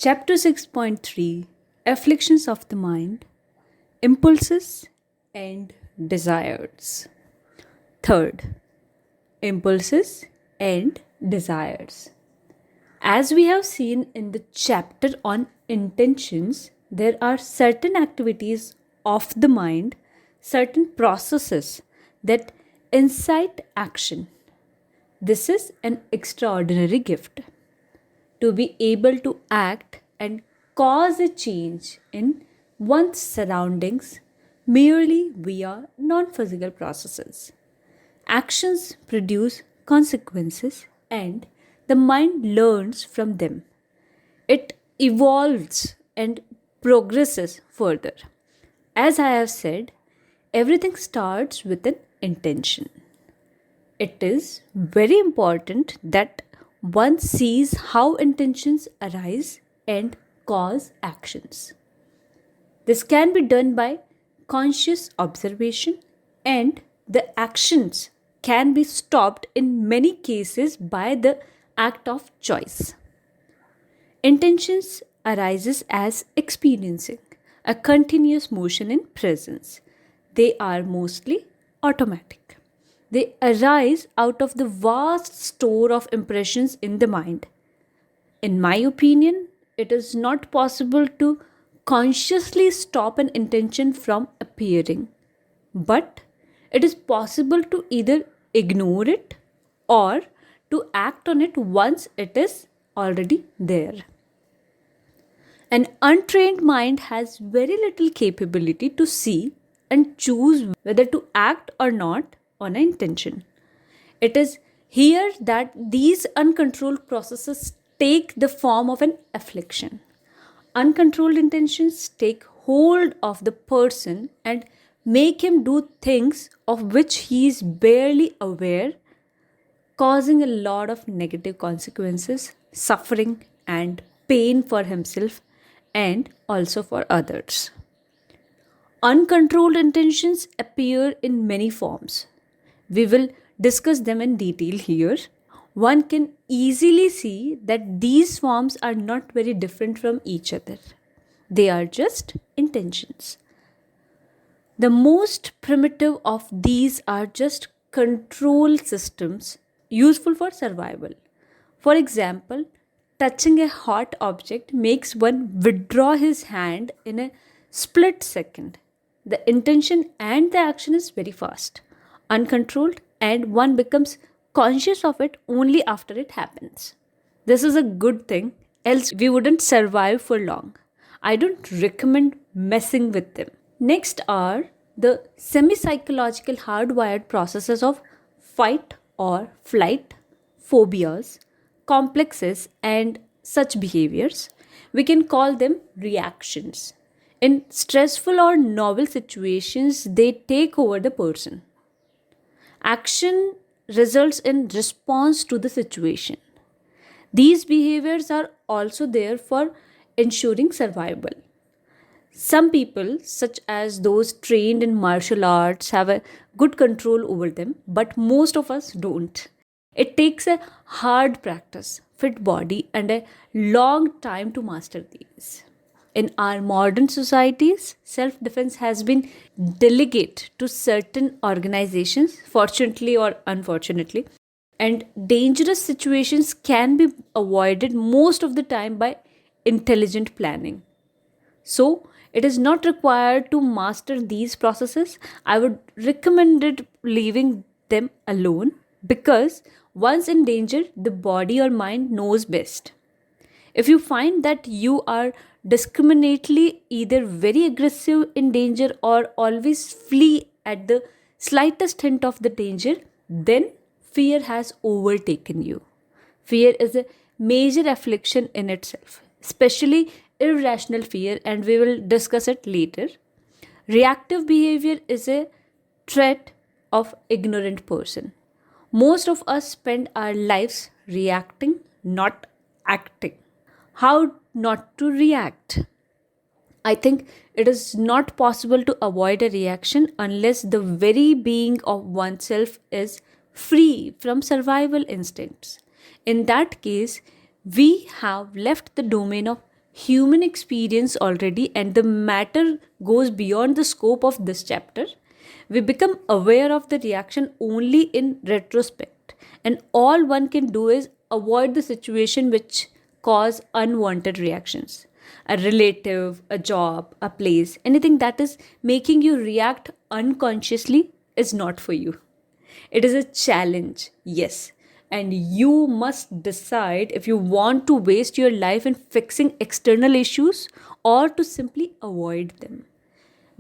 Chapter 6.3 Afflictions of the Mind, Impulses and Desires. Third, Impulses and Desires. As we have seen in the chapter on intentions, there are certain activities of the mind, certain processes that incite action. This is an extraordinary gift to be able to act and cause a change in one's surroundings merely via non physical processes. Actions produce consequences and the mind learns from them. It evolves and progresses further. As I have said, everything starts with an intention. It is very important that one sees how intentions arise and cause actions. This can be done by conscious observation, and the actions can be stopped in many cases by the act of choice. Intentions arises as experiencing a continuous motion in presence. They are mostly automatic. They arise out of the vast store of impressions in the mind. In my opinion, it is not possible to consciously stop an intention from appearing, but it is possible to either ignore it or to act on it once it is already there. An untrained mind has very little capability to see and choose whether to act or not on an intention. It is here that these uncontrolled processes take the form of an affliction. Uncontrolled intentions take hold of the person and make him do things of which he is barely aware, causing a lot of negative consequences, suffering, and pain for himself and also for others. Uncontrolled intentions appear in many forms. We will discuss them in detail here. One can easily see that these forms are not very different from each other. They are just intentions. The most primitive of these are just control systems useful for survival. For example, touching a hot object makes one withdraw his hand in a split second. The intention and the action is very fast, uncontrolled, and one becomes conscious of it only after it happens. This is a good thing, else, we wouldn't survive for long. I don't recommend messing with them. Next are the semi psychological hardwired processes of fight or flight, phobias, complexes, and such behaviors. We can call them reactions. In stressful or novel situations, they take over the person. Action results in response to the situation. These behaviors are also there for ensuring survival. Some people, such as those trained in martial arts, have a good control over them, but most of us don't. It takes a hard practice, fit body, and a long time to master these. In our modern societies, self defense has been delegated to certain organizations, fortunately or unfortunately, and dangerous situations can be avoided most of the time by intelligent planning. So, it is not required to master these processes. I would recommend it leaving them alone because once in danger, the body or mind knows best. If you find that you are discriminately either very aggressive in danger or always flee at the slightest hint of the danger, then fear has overtaken you. Fear is a major affliction in itself, especially irrational fear, and we will discuss it later. Reactive behavior is a trait of ignorant person. Most of us spend our lives reacting, not acting. How not to react? I think it is not possible to avoid a reaction unless the very being of oneself is free from survival instincts. In that case, we have left the domain of human experience already, and the matter goes beyond the scope of this chapter. We become aware of the reaction only in retrospect, and all one can do is avoid the situation which cause unwanted reactions. A relative, a job, a place, anything that is making you react unconsciously is not for you. It is a challenge, yes. And you must decide if you want to waste your life in fixing external issues or to simply avoid them.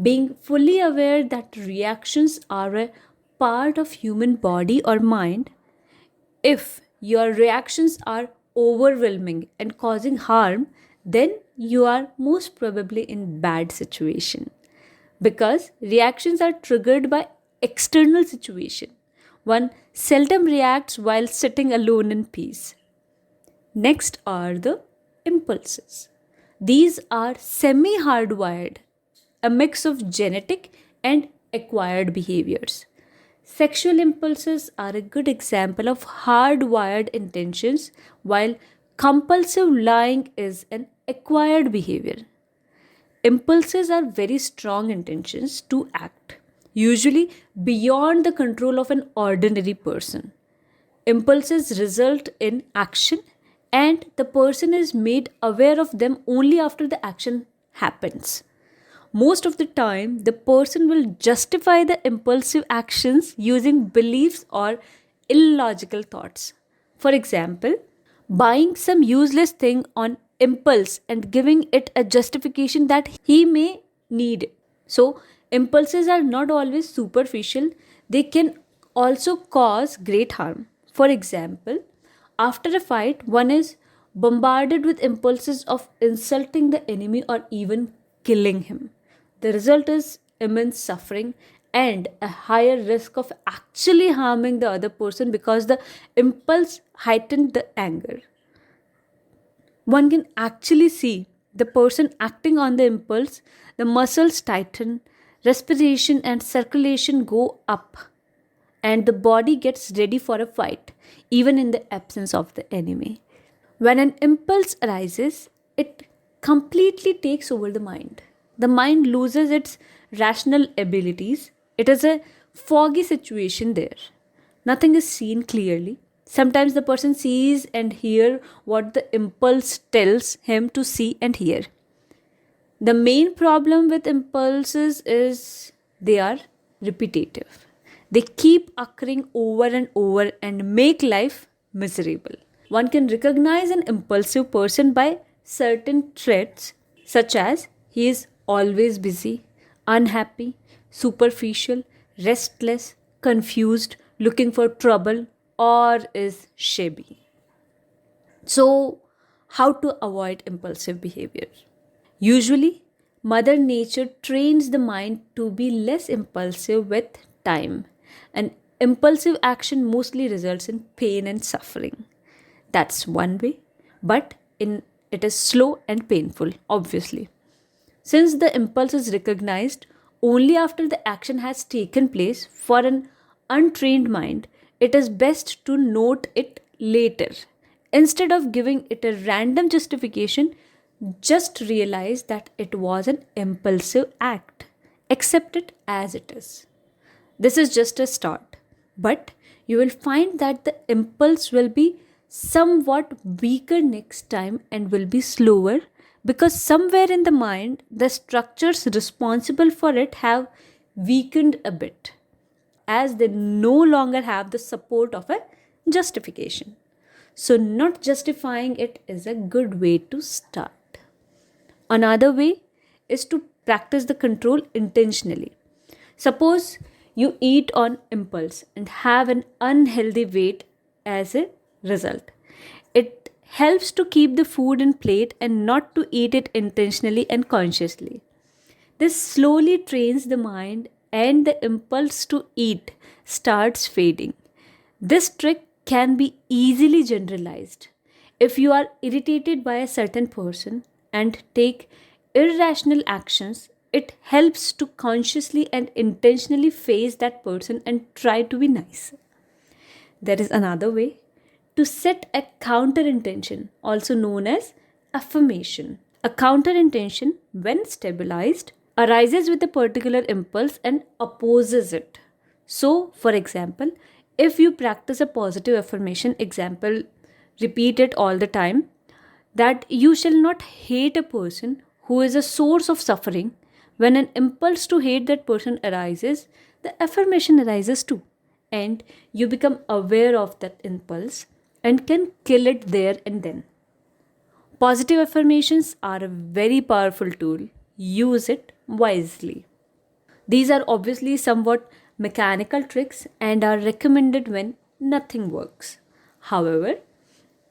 Being fully aware that reactions are a part of human body or mind, if your reactions are overwhelming and causing harm, then you are most probably in bad situation, because reactions are triggered by external situation. One seldom reacts while sitting alone in peace. Next are the impulses. These are semi hardwired, a mix of genetic and acquired behaviors. Sexual impulses are a good example of hardwired intentions, while compulsive lying is an acquired behavior. Impulses are very strong intentions to act, usually beyond the control of an ordinary person. Impulses result in action, and the person is made aware of them only after the action happens. Most of the time, the person will justify the impulsive actions using beliefs or illogical thoughts. For example, buying some useless thing on impulse and giving it a justification that he may need. So, impulses are not always superficial, they can also cause great harm. For example, after a fight, one is bombarded with impulses of insulting the enemy or even killing him. The result is immense suffering and a higher risk of actually harming the other person because the impulse heightened the anger. One can actually see the person acting on the impulse, the muscles tighten, respiration and circulation go up, and the body gets ready for a fight, even in the absence of the enemy. When an impulse arises, it completely takes over the mind. The mind loses its rational abilities. It is a foggy situation there. Nothing is seen clearly. Sometimes the person sees and hear what the impulse tells him to see and hear. The main problem with impulses is they are repetitive. They keep occurring over and over and make life miserable. One can recognize an impulsive person by certain traits, such as he is always busy, unhappy, superficial, restless, confused, looking for trouble, or is shabby. So, how to avoid impulsive behavior? Usually, Mother Nature trains the mind to be less impulsive with time, and impulsive action mostly results in pain and suffering. That's one way, but it is slow and painful, obviously. Since the impulse is recognized only after the action has taken place for an untrained mind, it is best to note it later. Instead of giving it a random justification, just realize that it was an impulsive act. Accept it as it is. This is just a start, but you will find that the impulse will be somewhat weaker next time and will be slower, because somewhere in the mind the structures responsible for it have weakened a bit, as they no longer have the support of a justification. So, not justifying it is a good way to start. Another way is to practice the control intentionally. Suppose you eat on impulse and have an unhealthy weight as a result. It helps to keep the food in plate and not to eat it intentionally and consciously. This slowly trains the mind and the impulse to eat starts fading. This trick can be easily generalized. If you are irritated by a certain person and take irrational actions, it helps to consciously and intentionally face that person and try to be nice. There is another way to set a counter intention, also known as affirmation. A counter intention, when stabilized, arises with a particular impulse and opposes it. So, for example, if you practice a positive affirmation, example, repeat it all the time, that you shall not hate a person who is a source of suffering. When an impulse to hate that person arises, the affirmation arises too. And you become aware of that impulse and can kill it there and then. Positive affirmations are a very powerful tool. Use it wisely. These are obviously somewhat mechanical tricks and are recommended when nothing works. However,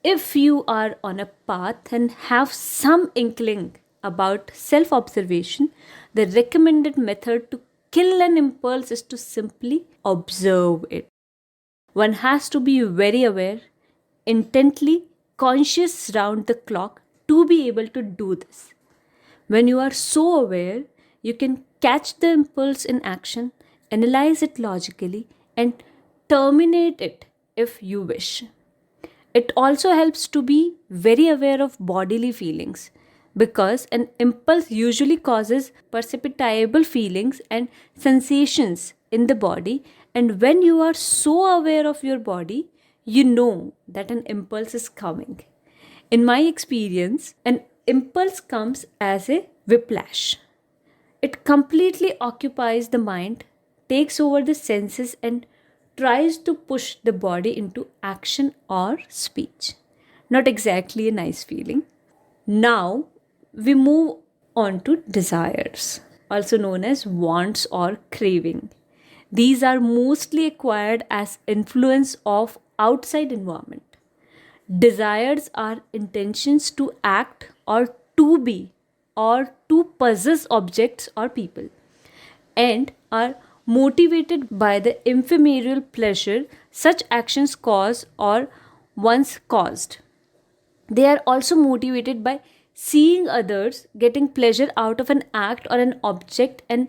if you are on a path and have some inkling about self observation, the recommended method to kill an impulse is to simply observe it. One has to be very aware, intently conscious round the clock to be able to do this. When you are so aware, you can catch the impulse in action, analyze it logically, and terminate it if you wish. It also helps to be very aware of bodily feelings because an impulse usually causes perceptible feelings and sensations in the body. And when you are so aware of your body, you know that an impulse is coming. In my experience, an impulse comes as a whiplash. It completely occupies the mind, takes over the senses, and tries to push the body into action or speech. Not exactly a nice feeling. Now we move on to desires, also known as wants or craving. These are mostly acquired as influence of outside environment. Desires are intentions to act or to be or to possess objects or people and are motivated by the ephemeral pleasure such actions cause or once caused. They are also motivated by seeing others getting pleasure out of an act or an object and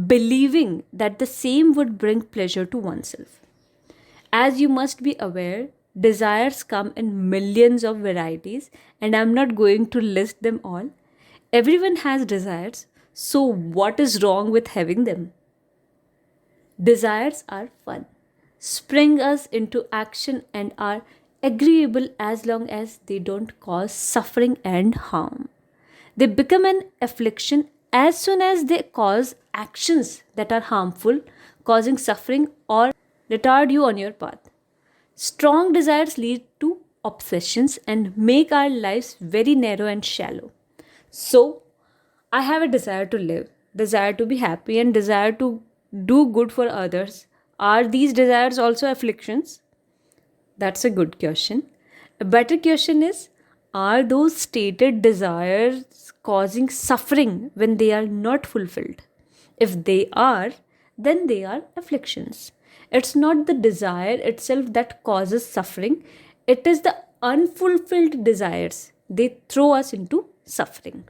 believing that the same would bring pleasure to oneself. As you must be aware, desires come in millions of varieties, and I'm not going to list them all. Everyone has desires, so what is wrong with having them? Desires are fun, spring us into action, and are agreeable as long as they don't cause suffering and harm. They become an affliction as soon as they cause actions that are harmful, causing suffering or retard you on your path. Strong desires lead to obsessions and make our lives very narrow and shallow. So, I have a desire to live, desire to be happy, and desire to do good for others. Are these desires also afflictions? That's a good question. A better question is, are those stated desires causing suffering when they are not fulfilled? If they are, then they are afflictions. It's not the desire itself that causes suffering, it is the unfulfilled desires. They throw us into suffering.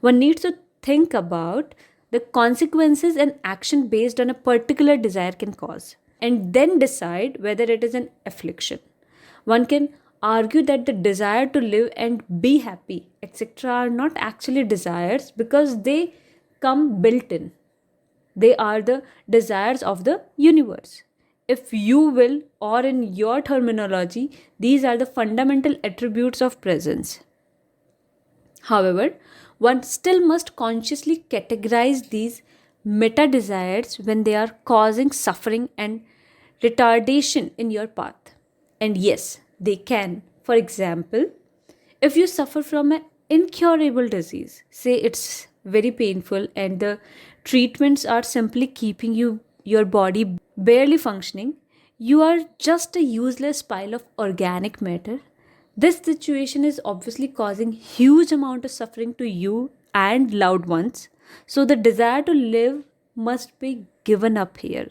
One needs to think about the consequences an action based on a particular desire can cause and then decide whether it is an affliction. One can argue that the desire to live and be happy, etc., are not actually desires because they come built in. They are the desires of the universe. If you will, or in your terminology, these are the fundamental attributes of presence. However, one still must consciously categorize these meta desires when they are causing suffering and retardation in your path. And yes, they can. For example, if you suffer from an incurable disease, say it's very painful and the treatments are simply keeping your body barely functioning, you are just a useless pile of organic matter. This situation is obviously causing huge amount of suffering to you and loved ones. So the desire to live must be given up here.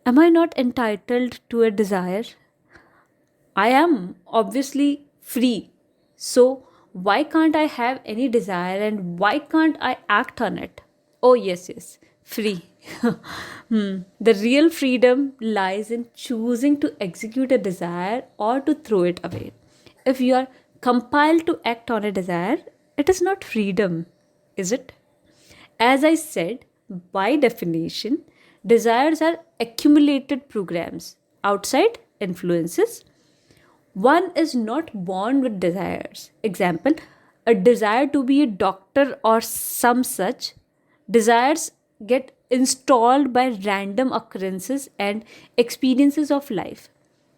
Am I not entitled to a desire? I am obviously free. So, why can't I have any desire and why can't I act on it? Oh, yes, yes, free. The real freedom lies in choosing to execute a desire or to throw it away. If you are compelled to act on a desire, It is not freedom, is it? As I said, by definition, desires are accumulated programs, outside influences. One is not born with desires. Example, a desire to be a doctor or some such. Desires get installed by random occurrences and experiences of life.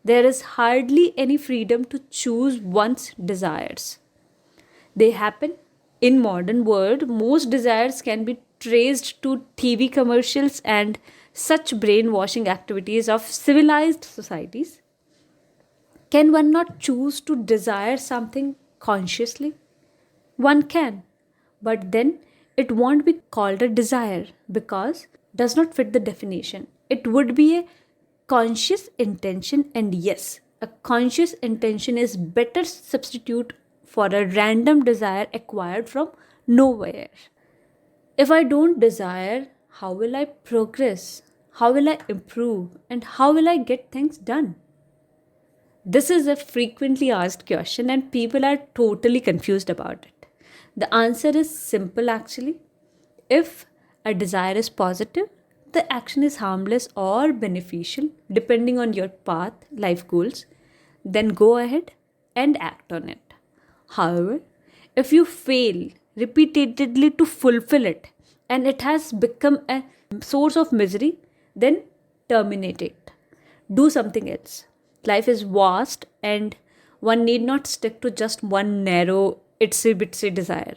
There is hardly any freedom to choose one's desires. They happen in modern world. Most desires can be traced to TV commercials and such brainwashing activities of civilized societies. Can one not choose to desire something consciously? One can, but then it won't be called a desire because does not fit the definition. It would be a conscious intention, and yes, a conscious intention is better substitute for a random desire acquired from nowhere. If I don't desire, how will I progress? How will I improve? And how will I get things done? This is a frequently asked question, and people are totally confused about it. The answer is simple actually. If a desire is positive, the action is harmless or beneficial depending on your path, life goals, then go ahead and act on it. However, if you fail repeatedly to fulfill it and it has become a source of misery, then terminate it. Do something else. Life is vast and one need not stick to just one narrow itsy bitsy desire.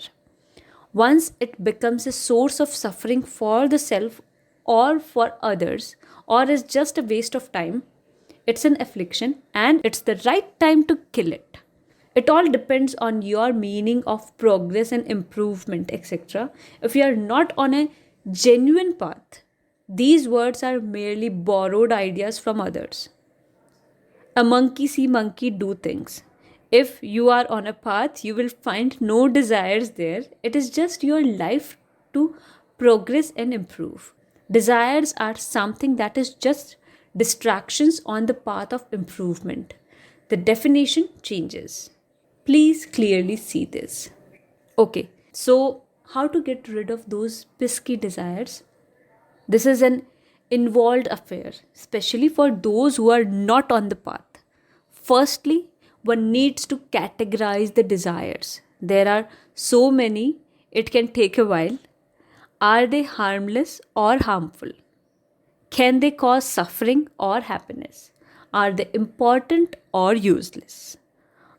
Once it becomes a source of suffering for the self or for others, or is just a waste of time, it's an affliction and it's the right time to kill it. It all depends on your meaning of progress and improvement, etc. If you are not on a genuine path, these words are merely borrowed ideas from others. A monkey see monkey do things. If you are on a path, you will find no desires there. It is just your life to progress and improve. Desires are something that is just distractions on the path of improvement. The definition changes. Please clearly see this. Okay, so how to get rid of those pesky desires? This is an involved affair, especially for those who are not on the path. Firstly, one needs to categorize the desires. There are so many, it can take a while. Are they harmless or harmful? Can they cause suffering or happiness? Are they important or useless?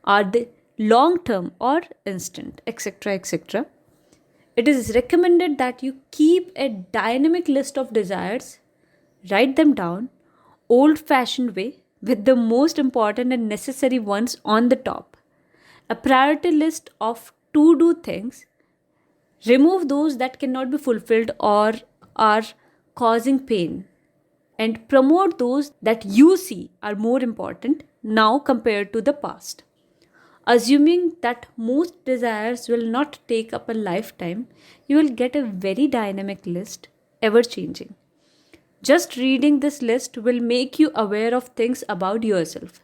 Are they long term or instant, etc. etc. It is recommended that you keep a dynamic list of desires, write them down, old fashioned way, with the most important and necessary ones on the top. A priority list of to do things. Remove those that cannot be fulfilled or are causing pain, and promote those that you see are more important now compared to the past. Assuming that most desires will not take up a lifetime, you will get a very dynamic list, ever changing. Just reading this list will make you aware of things about yourself.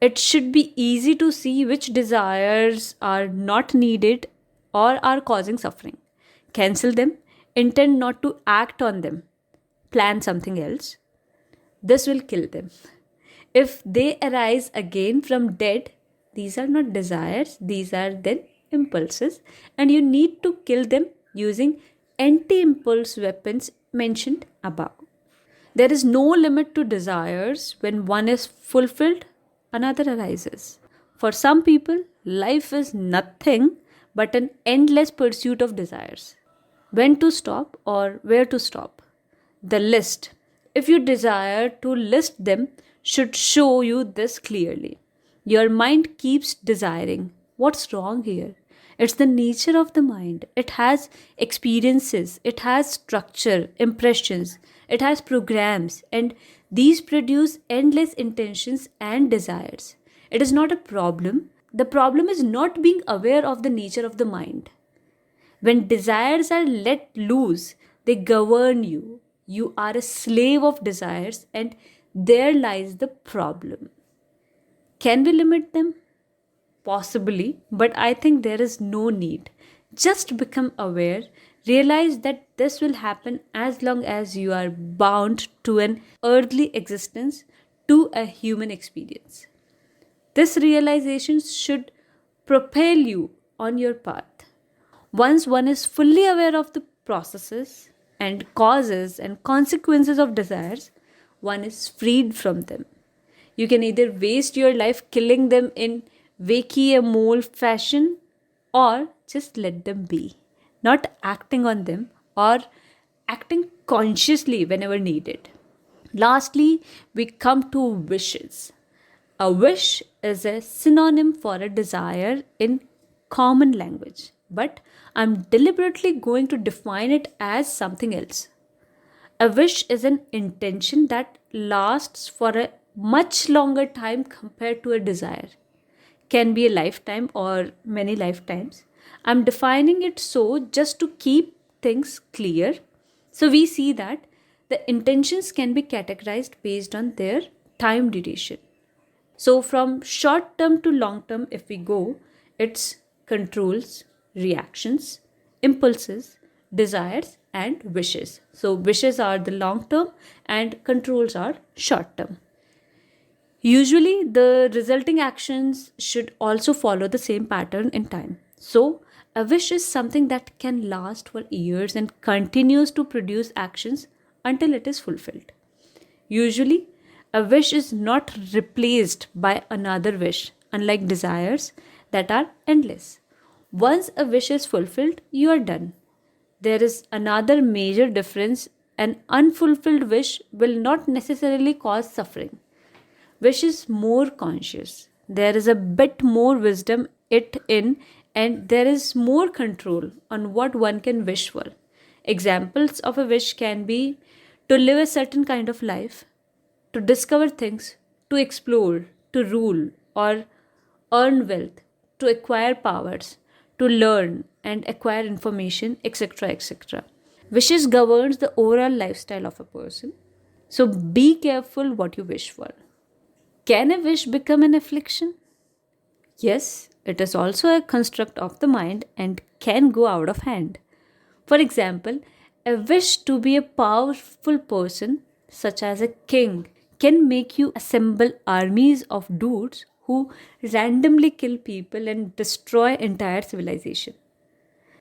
It should be easy to see which desires are not needed or are causing suffering. Cancel them, intend not to act on them, plan something else. This will kill them. If they arise again from dead, these are not desires, these are then impulses, and you need to kill them using anti impulse weapons mentioned above. There is no limit to desires. When one is fulfilled, another arises. For some people, life is nothing but an endless pursuit of desires. When to stop or where to stop? The list, if you desire to list them, should show you this clearly. Your mind keeps desiring. What's wrong here? It's the nature of the mind. It has experiences, it has structure, impressions, it has programs, and these produce endless intentions and desires. It is not a problem. The problem is not being aware of the nature of the mind. When desires are let loose, they govern you. You are a slave of desires, and there lies the problem. Can we limit them? Possibly, but I think there is no need. Just become aware, realize that this will happen as long as you are bound to an earthly existence, to a human experience. This realization should propel you on your path. Once one is fully aware of the processes and causes and consequences of desires, one is freed from them. You can either waste your life killing them in wakey a mole fashion or just let them be, not acting on them or acting consciously whenever needed. Lastly, we come to wishes. A wish is a synonym for a desire in common language, but I'm deliberately going to define it as something else. A wish is an intention that lasts for a much longer time compared to a desire. Can be a lifetime or many lifetimes. I'm defining it so just to keep things clear. So we see that the intentions can be categorized based on their time duration. So, from short term to long term, if we go, it's controls, reactions, impulses, desires, and wishes. So, wishes are the long term and controls are short term. Usually, the resulting actions should also follow the same pattern in time. So, a wish is something that can last for years and continues to produce actions until it is fulfilled. Usually, a wish is not replaced by another wish, unlike desires that are endless. Once a wish is fulfilled, you are done. There is another major difference: an unfulfilled wish will not necessarily cause suffering. Wish is more conscious. There is a bit more wisdom it in, and there is more control on what one can wish for. Examples of a wish can be to live a certain kind of life, to discover things, to explore, to rule or earn wealth, to acquire powers, to learn and acquire information, etc. etc. Wishes governs the overall lifestyle of a person. So be careful what you wish for. Can a wish become an affliction? Yes, it is also a construct of the mind and can go out of hand. For example, a wish to be a powerful person, such as a king, can make you assemble armies of dudes who randomly kill people and destroy entire civilization.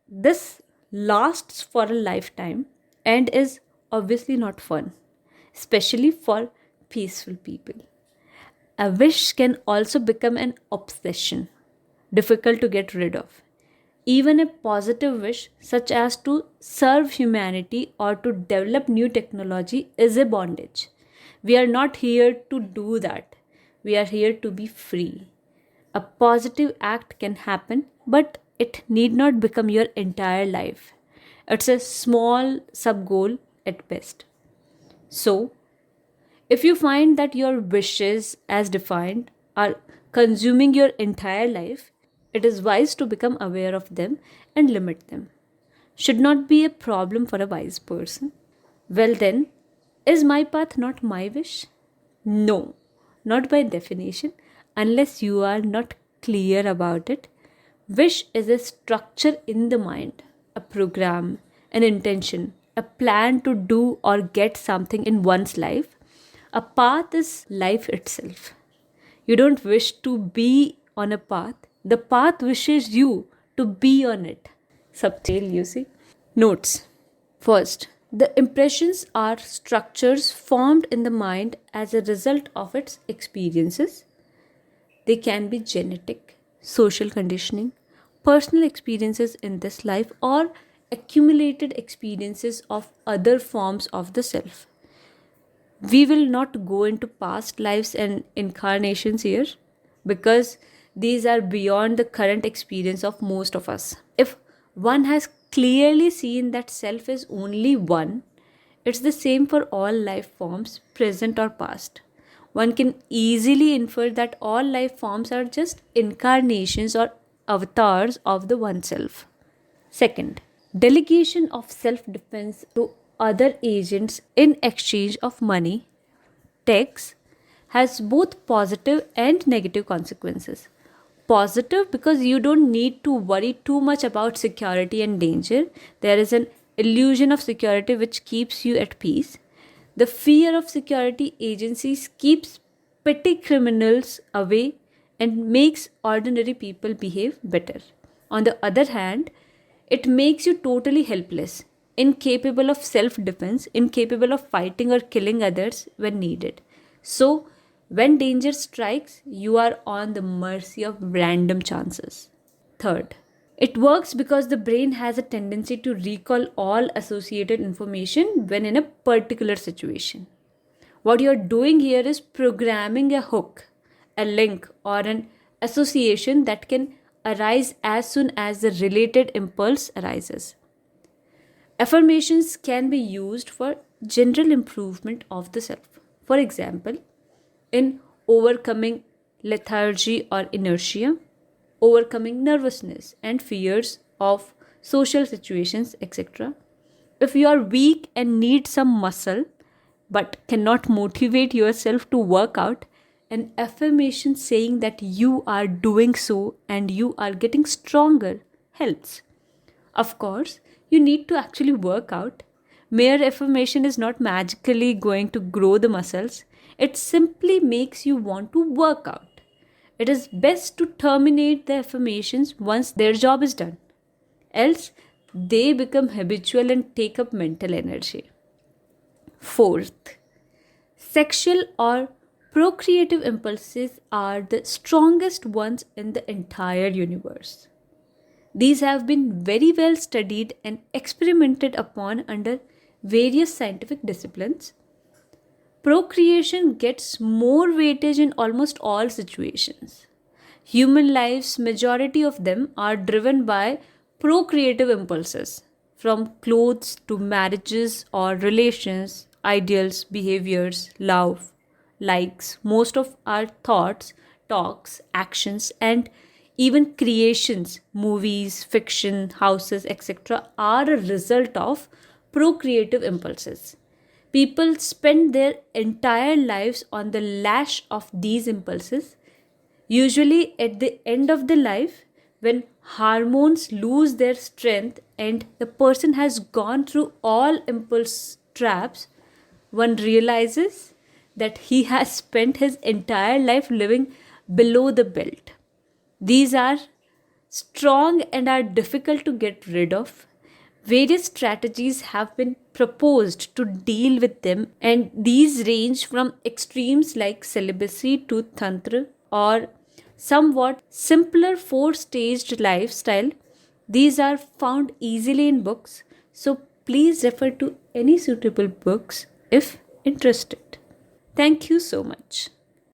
This lasts for a lifetime and is obviously not fun, especially for peaceful people. A wish can also become an obsession, difficult to get rid of. Even a positive wish, such as to serve humanity or to develop new technology, is a bondage. We are not here to do that. We are here to be free. A positive act can happen, but it need not become your entire life. It's a small sub goal at best. So, if you find that your wishes, as defined, are consuming your entire life, it is wise to become aware of them and limit them. Should not be a problem for a wise person. Well, then, is my path not my wish? No, not by definition, unless you are not clear about it. Wish is a structure in the mind, a program, an intention, a plan to do or get something in one's life. A path is life itself. You don't wish to be on a path, the path wishes you to be on it. Subtle, you see. Notes. First, the impressions are structures formed in the mind as a result of its experiences. They can be genetic, social conditioning, personal experiences in this life, or accumulated experiences of other forms of the self. We will not go into past lives and incarnations here because these are beyond the current experience of most of us. If one has clearly seen that self is only one, it's the same for all life forms, present or past. One can easily infer that all life forms are just incarnations or avatars of the one self. Second, delegation of self defense to other agents in exchange of money, tax, has both positive and negative consequences. Positive because you don't need to worry too much about security and danger. There is an illusion of security which keeps you at peace. The fear of security agencies keeps petty criminals away and makes ordinary people behave better. On the other hand, it makes you totally helpless, incapable of self defense, incapable of fighting or killing others when needed. So, when danger strikes, you are on the mercy of random chances. Third, it works because the brain has a tendency to recall all associated information when in a particular situation. What you're doing here is programming a hook, a link, or an association that can arise as soon as the related impulse arises. Affirmations can be used for general improvement of the self. For example, in overcoming lethargy or inertia, overcoming nervousness and fears of social situations, etc. If you are weak and need some muscle but cannot motivate yourself to work out, an affirmation saying that you are doing so and you are getting stronger helps. Of course, you need to actually work out. Mere affirmation is not magically going to grow the muscles, it simply makes you want to work out. It is best to terminate the affirmations once their job is done, else, they become habitual and take up mental energy. Fourth, sexual or procreative impulses are the strongest ones in the entire universe. These have been very well studied and experimented upon under various scientific disciplines. Procreation gets more weightage in almost all situations. Human lives, majority of them are driven by procreative impulses, from clothes to marriages or relations, ideals, behaviors, love, likes. Most of our thoughts, talks, actions, and even creations, movies, fiction, houses, etc., are a result of procreative impulses. People spend their entire lives on the lash of these impulses. Usually, at the end of the life, when hormones lose their strength and the person has gone through all impulse traps, one realizes that he has spent his entire life living below the belt. These are strong and are difficult to get rid of. Various strategies have been proposed to deal with them, and these range from extremes like celibacy to tantra or somewhat simpler four-staged lifestyle. These are found easily in books, so please refer to any suitable books if interested. Thank you so much.